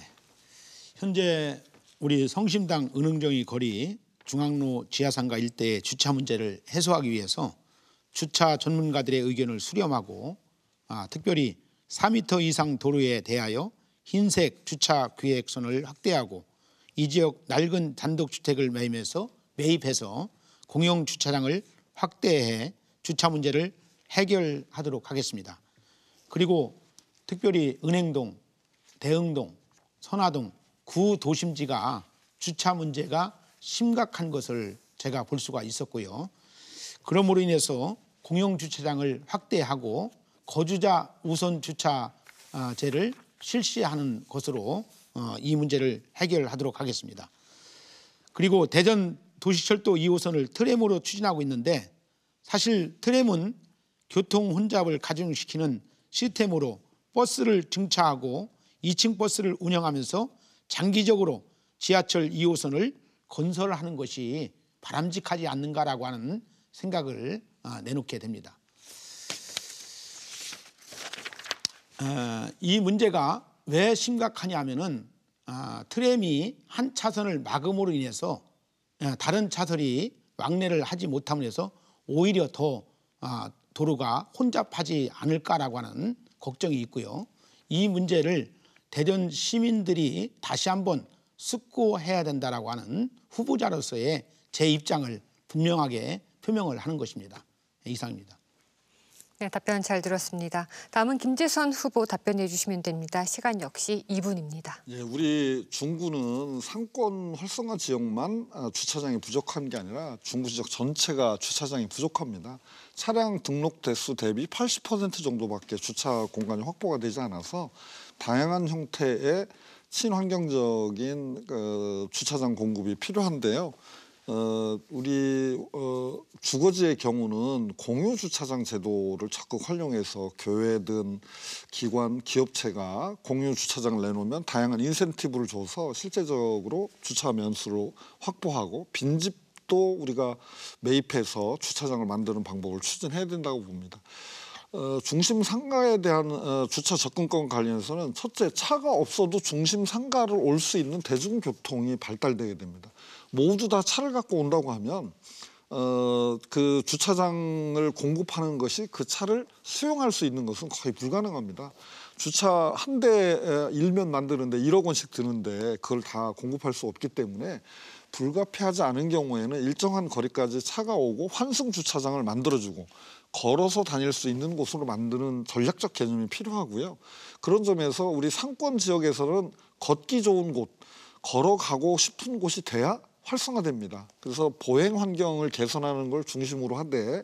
현재 우리 성심당 은흥정이 거리 중앙로 지하상가 일대의 주차 문제를 해소하기 위해서 주차 전문가들의 의견을 수렴하고 특별히 4m 이상 도로에 대하여 흰색 주차 구획선을 확대하고 이 지역 낡은 단독주택을 매입해서 공용 주차장을 확대해 주차 문제를 해결하도록 하겠습니다. 그리고 특별히 은행동, 대흥동, 선화동 구도심지가 주차 문제가 심각한 것을 제가 볼 수가 있었고요. 그러므로 인해서 공용 주차장을 확대하고 거주자 우선 주차제를 실시하는 것으로 이 문제를 해결하도록 하겠습니다. 그리고 대전 도시철도 2호선을 트램으로 추진하고 있는데 사실 트램은 교통 혼잡을 가중시키는 시스템으로 버스를 증차하고 2층 버스를 운영하면서 장기적으로 지하철 2호선을 건설하는 것이 바람직하지 않는가라고 하는 생각을 내놓게 됩니다. 이 문제가 왜 심각하냐면은 트램이 한 차선을 막음으로 인해서 다른 차선이 왕래를 하지 못함으로 해서 오히려 더 도로가 혼잡하지 않을까라고 하는 걱정이 있고요. 이 문제를 대전 시민들이 다시 한번 숙고해야 된다라고 하는 후보자로서의 제 입장을 분명하게 표명을 하는 것입니다. 이상입니다. 네, 답변 잘 들었습니다. 다음은 김재선 후보 답변해 주시면 됩니다. 시간 역시 2분입니다. 예, 우리 중구는 상권 활성화 지역만 주차장이 부족한 게 아니라 중구 지역 전체가 주차장이 부족합니다. 차량 등록 대수 대비 80% 정도밖에 주차 공간이 확보가 되지 않아서 다양한 형태의 친환경적인 주차장 공급이 필요한데요. 우리 주거지의 경우는 공유 주차장 제도를 적극 활용해서 교회든 기관, 기업체가 공유 주차장을 내놓으면 다양한 인센티브를 줘서 실제적으로 주차 면수를 확보하고 빈집도 우리가 매입해서 주차장을 만드는 방법을 추진해야 된다고 봅니다. 중심 상가에 대한 주차 접근권 관련해서는 첫째, 차가 없어도 중심 상가를 올 수 있는 대중교통이 발달되게 됩니다. 모두 다 차를 갖고 온다고 하면 그 주차장을 공급하는 것이 그 차를 수용할 수 있는 것은 거의 불가능합니다. 주차 한 대 일면 만드는데 1억 원씩 드는데 그걸 다 공급할 수 없기 때문에 불가피하지 않은 경우에는 일정한 거리까지 차가 오고 환승 주차장을 만들어주고 걸어서 다닐 수 있는 곳으로 만드는 전략적 개념이 필요하고요. 그런 점에서 우리 상권 지역에서는 걷기 좋은 곳, 걸어가고 싶은 곳이 돼야 활성화됩니다. 그래서 보행 환경을 개선하는 걸 중심으로 하되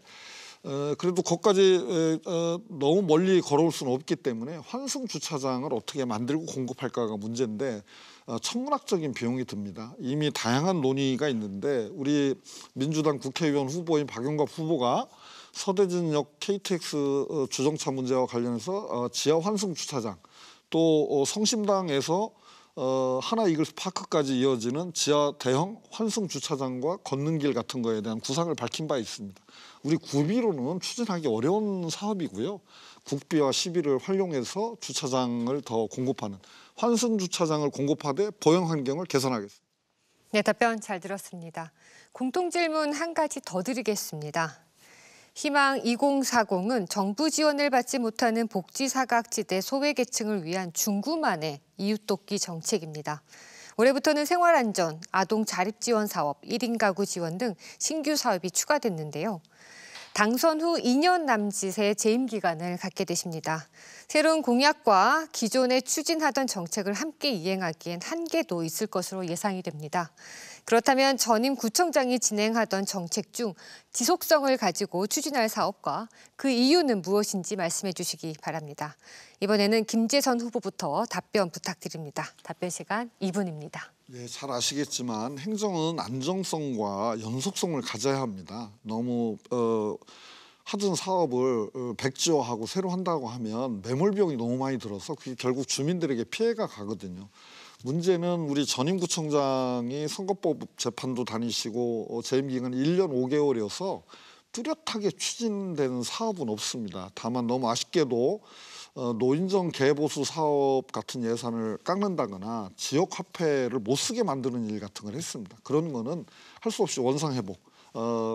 그래도 거기까지 너무 멀리 걸어올 수는 없기 때문에 환승 주차장을 어떻게 만들고 공급할까가 문제인데 천문학적인 비용이 듭니다. 이미 다양한 논의가 있는데 우리 민주당 국회의원 후보인 박용갑 후보가 서대진역 KTX 주정차 문제와 관련해서 지하 환승 주차장 또 성심당에서 하나 이글스 파크까지 이어지는 지하 대형 환승 주차장과 걷는 길 같은 거에 대한 구상을 밝힌 바 있습니다. 우리 구비로는 추진하기 어려운 사업이고요. 국비와 시비를 활용해서 주차장을 더 공급하는 환승 주차장을 공급하되 보행 환경을 개선하겠습니다. 네, 답변 잘 들었습니다. 공통 질문 한 가지 더 드리겠습니다. 희망 2040은 정부 지원을 받지 못하는 복지사각지대 소외계층을 위한 중구만의 이웃돕기 정책입니다. 올해부터는 생활안전, 아동 자립지원 사업, 1인 가구 지원 등 신규 사업이 추가됐는데요. 당선 후 2년 남짓의 재임 기간을 갖게 되십니다. 새로운 공약과 기존에 추진하던 정책을 함께 이행하기엔 한계도 있을 것으로 예상이 됩니다. 그렇다면 전임 구청장이 진행하던 정책 중 지속성을 가지고 추진할 사업과 그 이유는 무엇인지 말씀해 주시기 바랍니다. 이번에는 김재선 후보부터 답변 부탁드립니다. 답변 시간 2분입니다. 네, 잘 아시겠지만 행정은 안정성과 연속성을 가져야 합니다. 너무 하던 사업을 백지화하고 새로 한다고 하면 매몰 비용이 너무 많이 들어서 그게 결국 주민들에게 피해가 가거든요. 문제는 우리 전임 구청장이 선거법 재판도 다니시고 재임 기간이 1년 5개월이어서 뚜렷하게 추진되는 사업은 없습니다. 다만 너무 아쉽게도 노인정 개보수 사업 같은 예산을 깎는다거나 지역 화폐를 못 쓰게 만드는 일 같은 걸 했습니다. 그런 거는 할 수 없이 원상회복,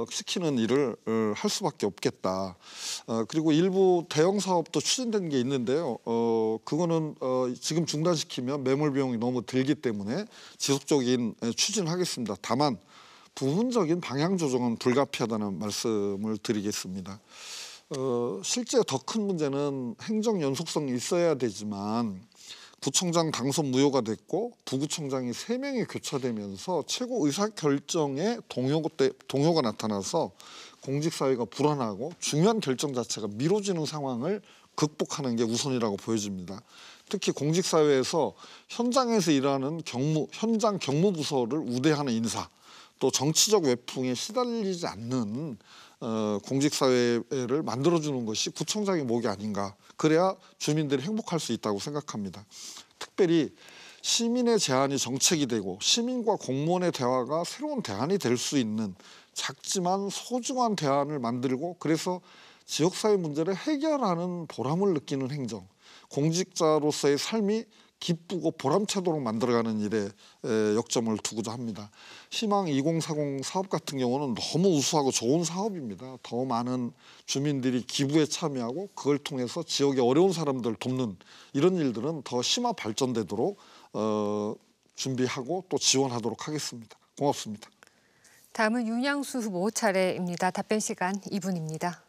시키는 일을 할 수밖에 없겠다. 그리고 일부 대형 사업도 추진된 게 있는데요. 그거는 지금 중단시키면 매몰 비용이 너무 들기 때문에 지속적인 추진하겠습니다. 다만 부분적인 방향 조정은 불가피하다는 말씀을 드리겠습니다. 실제 더 큰 문제는 행정 연속성이 있어야 되지만 구청장 당선 무효가 됐고 부구청장이 3명이 교체되면서 최고 의사결정에 동요가 나타나서 공직사회가 불안하고 중요한 결정 자체가 미뤄지는 상황을 극복하는 게 우선이라고 보여집니다. 특히 공직사회에서 현장에서 일하는 현장 경무부서를 우대하는 인사, 또 정치적 외풍에 시달리지 않는 공직사회를 만들어주는 것이 구청장의 목이 아닌가. 그래야 주민들이 행복할 수 있다고 생각합니다. 특별히 시민의 제안이 정책이 되고 시민과 공무원의 대화가 새로운 대안이 될 수 있는 작지만 소중한 대안을 만들고 그래서 지역사회 문제를 해결하는 보람을 느끼는 행정, 공직자로서의 삶이 기쁘고 보람차도록 만들어가는 일에 역점을 두고자 합니다. 희망 2040 사업 같은 경우는 너무 우수하고 좋은 사업입니다. 더 많은 주민들이 기부에 참여하고 그걸 통해서 지역의 어려운 사람들 돕는 이런 일들은 더 심화 발전되도록 준비하고 또 지원하도록 하겠습니다. 고맙습니다. 다음은 윤양수 후보 차례입니다. 답변 시간 2분입니다.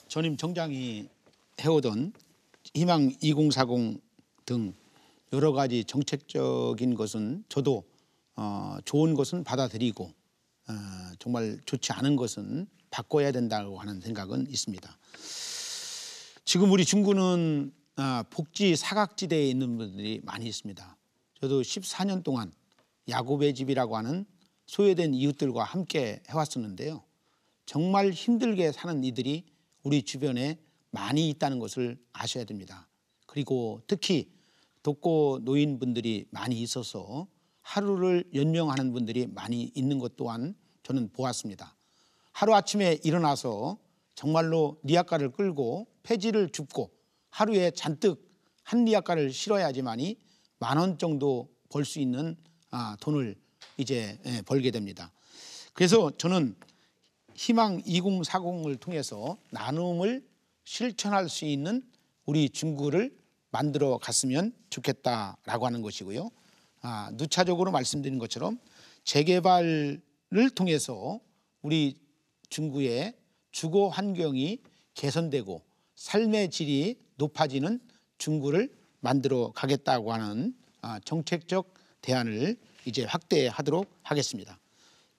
전임 정장이 해오던 희망 2040 등 여러 가지 정책적인 것은 저도 좋은 것은 받아들이고 정말 좋지 않은 것은 바꿔야 된다고 하는 생각은 있습니다. 지금 우리 중구는 복지 사각지대에 있는 분들이 많이 있습니다. 저도 14년 동안 야곱의 집이라고 하는 소외된 이웃들과 함께 해왔었는데요. 정말 힘들게 사는 이들이 우리 주변에 많이 있다는 것을 아셔야 됩니다. 그리고 특히 독거 노인분들이 많이 있어서 하루를 연명하는 분들이 많이 있는 것 또한 저는 보았습니다. 하루아침에 일어나서 정말로 리아카를 끌고 폐지를 줍고 하루에 잔뜩 한 리아카를 실어야지만이 10,000원 정도 벌 수 있는 돈을 이제 벌게 됩니다. 그래서 저는 희망 2040을 통해서 나눔을 실천할 수 있는 우리 중구를 만들어 갔으면 좋겠다라고 하는 것이고요. 누차적으로 말씀드린 것처럼 재개발을 통해서 우리 중구의 주거 환경이 개선되고 삶의 질이 높아지는 중구를 만들어 가겠다고 하는 정책적 대안을 이제 확대하도록 하겠습니다.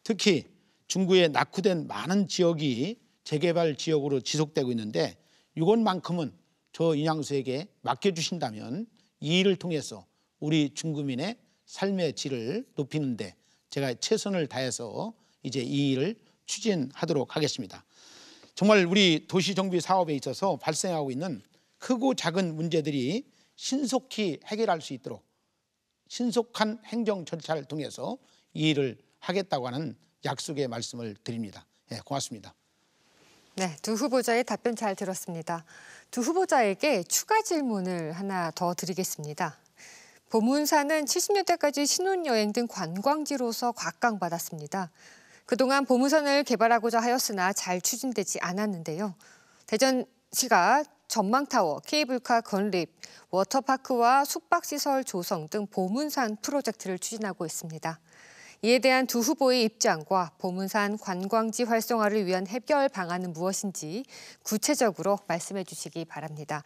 특히 중구에 낙후된 많은 지역이 재개발 지역으로 지속되고 있는데 이것만큼은 저 윤양수에게 맡겨주신다면 이 일을 통해서 우리 중구민의 삶의 질을 높이는데 제가 최선을 다해서 이제 이 일을 추진하도록 하겠습니다. 정말 우리 도시정비 사업에 있어서 발생하고 있는 크고 작은 문제들이 신속히 해결할 수 있도록 신속한 행정 절차를 통해서 이 일을 하겠다고 하는 약속의 말씀을 드립니다. 고맙습니다. 네, 두 후보자의 답변 잘 들었습니다. 두 후보자에게 추가 질문을 하나 더 드리겠습니다. 보문산은 70년대까지 신혼여행 등 관광지로서 곽강받았습니다. 그동안 보문산을 개발하고자 하였으나 잘 추진되지 않았는데요. 대전시가 전망타워, 케이블카 건립, 워터파크와 숙박시설 조성 등 보문산 프로젝트를 추진하고 있습니다. 이에 대한 두 후보의 입장과 보문산 관광지 활성화를 위한 해결 방안은 무엇인지 구체적으로 말씀해 주시기 바랍니다.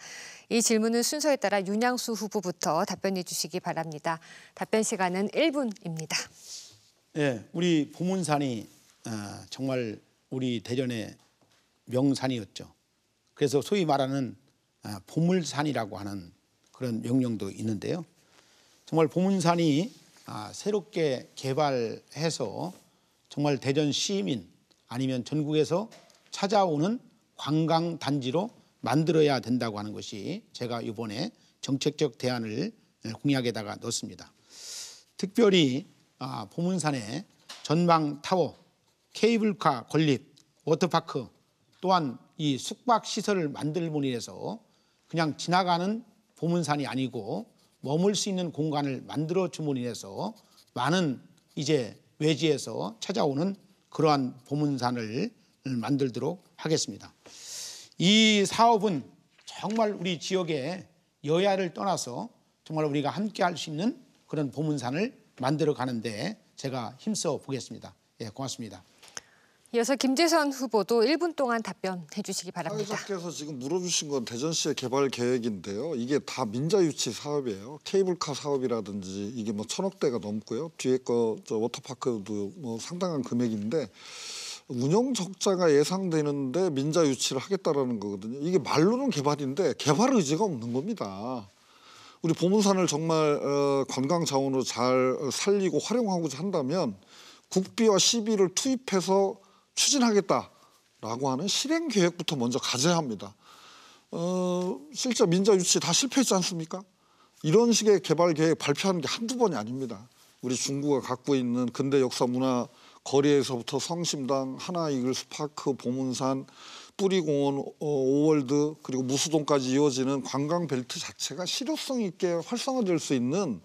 이 질문은 순서에 따라 윤양수 후보부터 답변해 주시기 바랍니다. 답변 시간은 1분입니다. 네, 우리 보문산이 정말 우리 대전의 명산이었죠. 그래서 소위 말하는 보물산이라고 하는 그런 명령도 있는데요. 정말 보문산이 새롭게 개발해서 정말 대전 시민 아니면 전국에서 찾아오는 관광단지로 만들어야 된다고 하는 것이 제가 이번에 정책적 대안을 공약에다가 넣습니다. 특별히 보문산에 전망타워, 케이블카 건립, 워터파크 또한 이 숙박시설을 만들므로 인해서 그냥 지나가는 보문산이 아니고 머물 수 있는 공간을 만들어 줌으로 인해서 많은 이제 외지에서 찾아오는 그러한 보문산을 만들도록 하겠습니다. 이 사업은 정말 우리 지역의 여야를 떠나서 정말 우리가 함께 할 수 있는 그런 보문산을 만들어 가는데 제가 힘써 보겠습니다. 예, 고맙습니다. 이어서 김재선 후보도 1분 동안 답변해 주시기 바랍니다. 사회자께서 지금 물어주신 건 대전시의 개발 계획인데요. 이게 다 민자유치 사업이에요. 케이블카 사업이라든지 이게 뭐 1,000억대가 넘고요. 뒤에 거 저 워터파크도 뭐 상당한 금액인데 운영 적자가 예상되는데 민자유치를 하겠다라는 거거든요. 이게 말로는 개발인데 개발 의지가 없는 겁니다. 우리 보문산을 정말 관광 자원으로 잘 살리고 활용하고자 한다면 국비와 시비를 투입해서 추진하겠다라고 하는 실행 계획부터 먼저 가져야 합니다. 실제 민자 유치 다 실패했지 않습니까? 이런 식의 개발 계획 발표하는 게 한두 번이 아닙니다. 우리 중구가 갖고 있는 근대 역사 문화 거리에서부터 성심당, 하나이글스파크, 보문산, 뿌리공원, 오월드 그리고 무수동까지 이어지는 관광 벨트 자체가 실효성 있게 활성화될 수 있는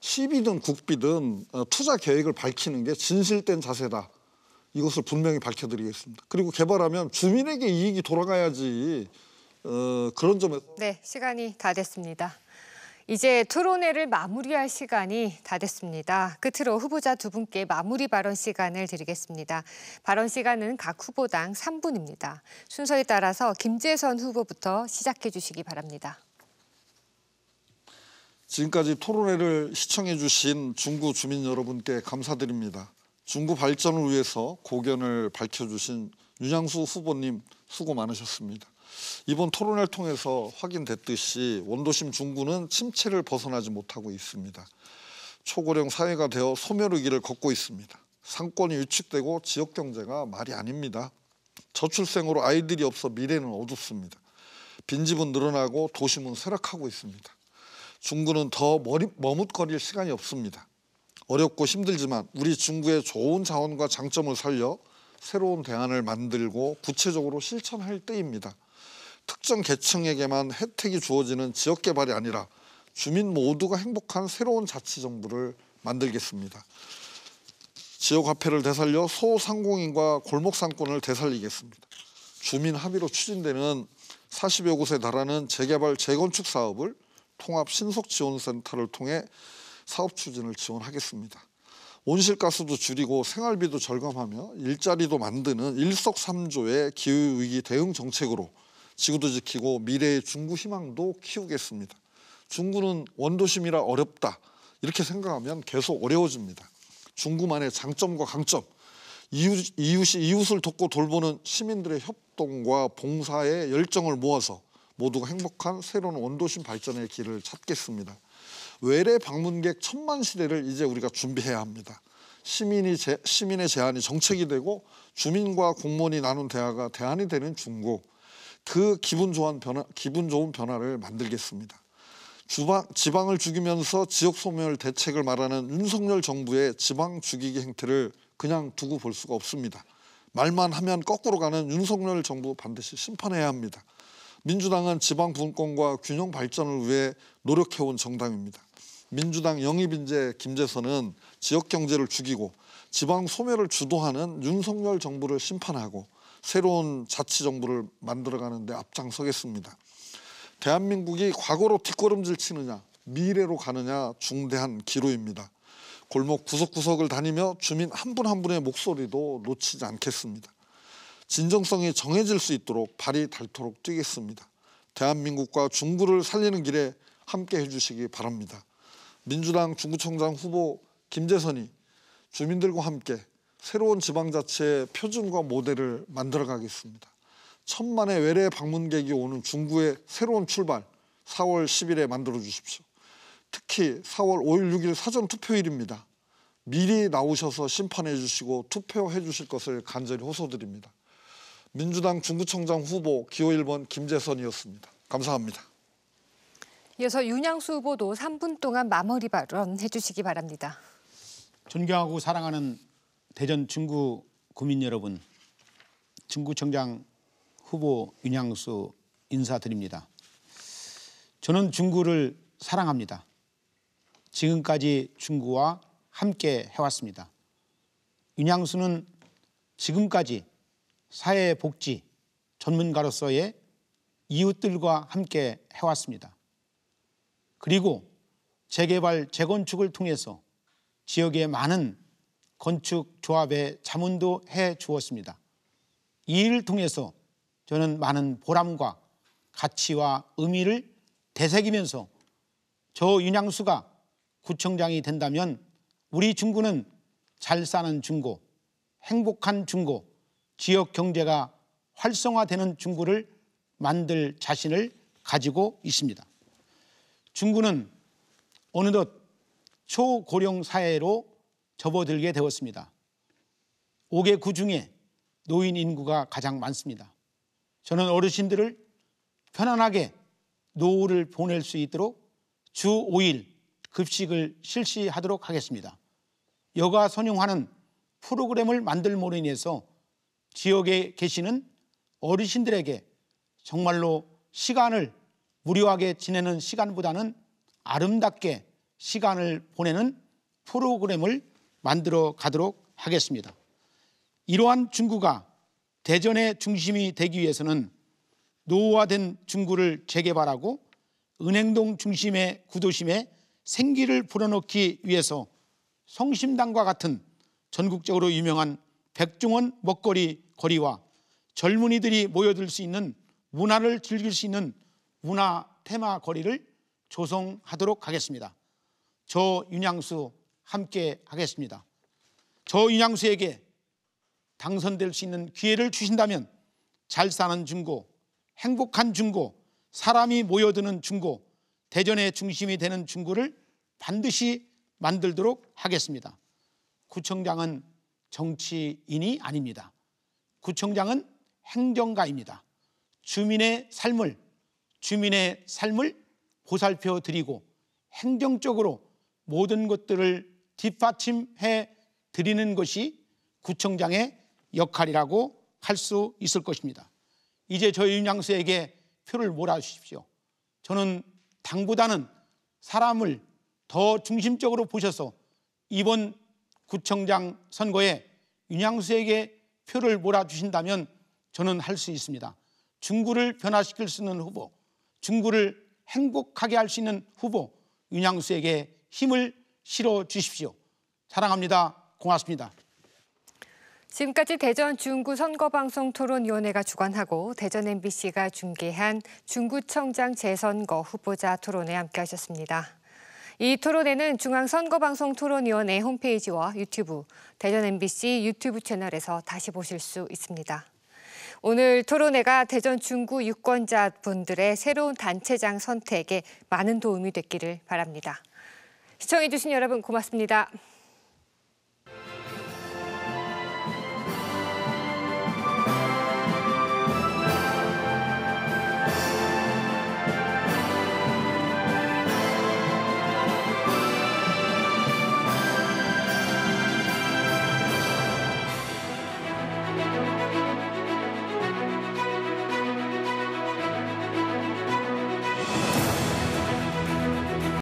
시비든 국비든 투자 계획을 밝히는 게 진실된 자세다. 이것을 분명히 밝혀드리겠습니다. 그리고 개발하면 주민에게 이익이 돌아가야지 그런 점에서. 네, 시간이 다 됐습니다. 이제 토론회를 마무리할 시간이 다 됐습니다. 끝으로 후보자 두 분께 마무리 발언 시간을 드리겠습니다. 발언 시간은 각 후보당 3분입니다. 순서에 따라서 김재선 후보부터 시작해 주시기 바랍니다. 지금까지 토론회를 시청해 주신 중구 주민 여러분께 감사드립니다. 중구 발전을 위해서 고견을 밝혀주신 윤양수 후보님 수고 많으셨습니다. 이번 토론회를 통해서 확인됐듯이 원도심 중구는 침체를 벗어나지 못하고 있습니다. 초고령 사회가 되어 소멸의 길을 걷고 있습니다. 상권이 위축되고 지역 경제가 말이 아닙니다. 저출생으로 아이들이 없어 미래는 어둡습니다. 빈집은 늘어나고 도심은 쇠락하고 있습니다. 중구는 더 머뭇거릴 시간이 없습니다. 어렵고 힘들지만 우리 중구의 좋은 자원과 장점을 살려 새로운 대안을 만들고 구체적으로 실천할 때입니다. 특정 계층에게만 혜택이 주어지는 지역 개발이 아니라 주민 모두가 행복한 새로운 자치정부를 만들겠습니다. 지역 화폐를 되살려 소상공인과 골목상권을 되살리겠습니다. 주민 합의로 추진되는 40여 곳에 달하는 재개발, 재건축 사업을 통합신속지원센터를 통해 사업 추진을 지원하겠습니다. 온실가스도 줄이고 생활비도 절감하며 일자리도 만드는 일석삼조의 기후위기 대응 정책으로 지구도 지키고 미래의 중구 희망도 키우겠습니다. 중구는 원도심이라 어렵다 이렇게 생각하면 계속 어려워집니다. 중구만의 장점과 강점, 이웃이 이웃을 돕고 돌보는 시민들의 협동과 봉사의 열정을 모아서 모두가 행복한 새로운 원도심 발전의 길을 찾겠습니다. 외래 방문객 1000만 시대를 이제 우리가 준비해야 합니다. 시민의 제안이 정책이 되고 주민과 공무원이 나눈 대화가 대안이 되는 중구, 그 기분 좋은 변화를 만들겠습니다. 지방을 죽이면서 지역 소멸 대책을 말하는 윤석열 정부의 지방 죽이기 행태를 그냥 두고 볼 수가 없습니다. 말만 하면 거꾸로 가는 윤석열 정부 반드시 심판해야 합니다. 민주당은 지방 분권과 균형 발전을 위해 노력해온 정당입니다. 민주당 영입인재 김재선은 지역 경제를 죽이고 지방 소멸을 주도하는 윤석열 정부를 심판하고 새로운 자치정부를 만들어가는 데 앞장서겠습니다. 대한민국이 과거로 뒷걸음질 치느냐 미래로 가느냐 중대한 기로입니다. 골목 구석구석을 다니며 주민 한 분 한 분의 목소리도 놓치지 않겠습니다. 진정성이 정해질 수 있도록 발이 닳도록 뛰겠습니다. 대한민국과 중구를 살리는 길에 함께 해주시기 바랍니다. 민주당 중구청장 후보 김재선이 주민들과 함께 새로운 지방자치의 표준과 모델을 만들어가겠습니다. 1000만의 외래 방문객이 오는 중구의 새로운 출발 4월 10일에 만들어 주십시오. 특히 4월 5일 6일 사전투표일입니다. 미리 나오셔서 심판해 주시고 투표해 주실 것을 간절히 호소드립니다. 민주당 중구청장 후보 기호 1번 김재선이었습니다. 감사합니다. 이어서 윤양수 후보도 3분 동안 마무리 발언 해주시기 바랍니다. 존경하고 사랑하는 대전 중구 구민 여러분, 중구청장 후보 윤양수 인사드립니다. 저는 중구를 사랑합니다. 지금까지 중구와 함께 해왔습니다. 윤양수는 지금까지 사회복지 전문가로서의 이웃들과 함께 해왔습니다. 그리고 재개발, 재건축을 통해서 지역의 많은 건축 조합의 자문도 해 주었습니다. 이 일을 통해서 저는 많은 보람과 가치와 의미를 되새기면서 저 윤양수가 구청장이 된다면 우리 중구는 잘 사는 중구, 행복한 중구, 지역 경제가 활성화되는 중구를 만들 자신을 가지고 있습니다. 중구는 어느덧 초고령 사회로 접어들게 되었습니다. 5개 구 중에 노인 인구가 가장 많습니다. 저는 어르신들을 편안하게 노후를 보낼 수 있도록 주 5일 급식을 실시하도록 하겠습니다. 여가 선용하는 프로그램을 만들므로 인해서 지역에 계시는 어르신들에게 정말로 시간을 무료하게 지내는 시간보다는 아름답게 시간을 보내는 프로그램을 만들어 가도록 하겠습니다. 이러한 중구가 대전의 중심이 되기 위해서는 노후화된 중구를 재개발하고 은행동 중심의 구도심에 생기를 불어넣기 위해서 성심당과 같은 전국적으로 유명한 백종원 먹거리 거리와 젊은이들이 모여들 수 있는 문화를 즐길 수 있는 문화 테마 거리를 조성하도록 하겠습니다. 저 윤양수 함께 하겠습니다. 저 윤양수에게 당선될 수 있는 기회를 주신다면 잘 사는 중구, 행복한 중구, 사람이 모여드는 중구, 대전의 중심이 되는 중구를 반드시 만들도록 하겠습니다. 구청장은 정치인이 아닙니다. 구청장은 행정가입니다. 주민의 삶을 보살펴 드리고 행정적으로 모든 것들을 뒷받침해 드리는 것이 구청장의 역할이라고 할 수 있을 것입니다. 이제 저 윤양수에게 표를 몰아주십시오. 저는 당보다는 사람을 더 중심적으로 보셔서 이번 구청장 선거에 윤양수에게 표를 몰아주신다면 저는 할 수 있습니다. 중구를 변화시킬 수 있는 후보, 중구를 행복하게 할 수 있는 후보, 윤양수에게 힘을 실어 주십시오. 사랑합니다. 고맙습니다. 지금까지 대전 중구 선거방송 토론위원회가 주관하고 대전 MBC가 중계한 중구청장 재선거 후보자 토론회 함께하셨습니다. 이 토론회는 중앙선거방송토론위원회 홈페이지와 유튜브, 대전 MBC 유튜브 채널에서 다시 보실 수 있습니다. 오늘 토론회가 대전 중구 유권자분들의 새로운 단체장 선택에 많은 도움이 됐기를 바랍니다. 시청해주신 여러분 고맙습니다.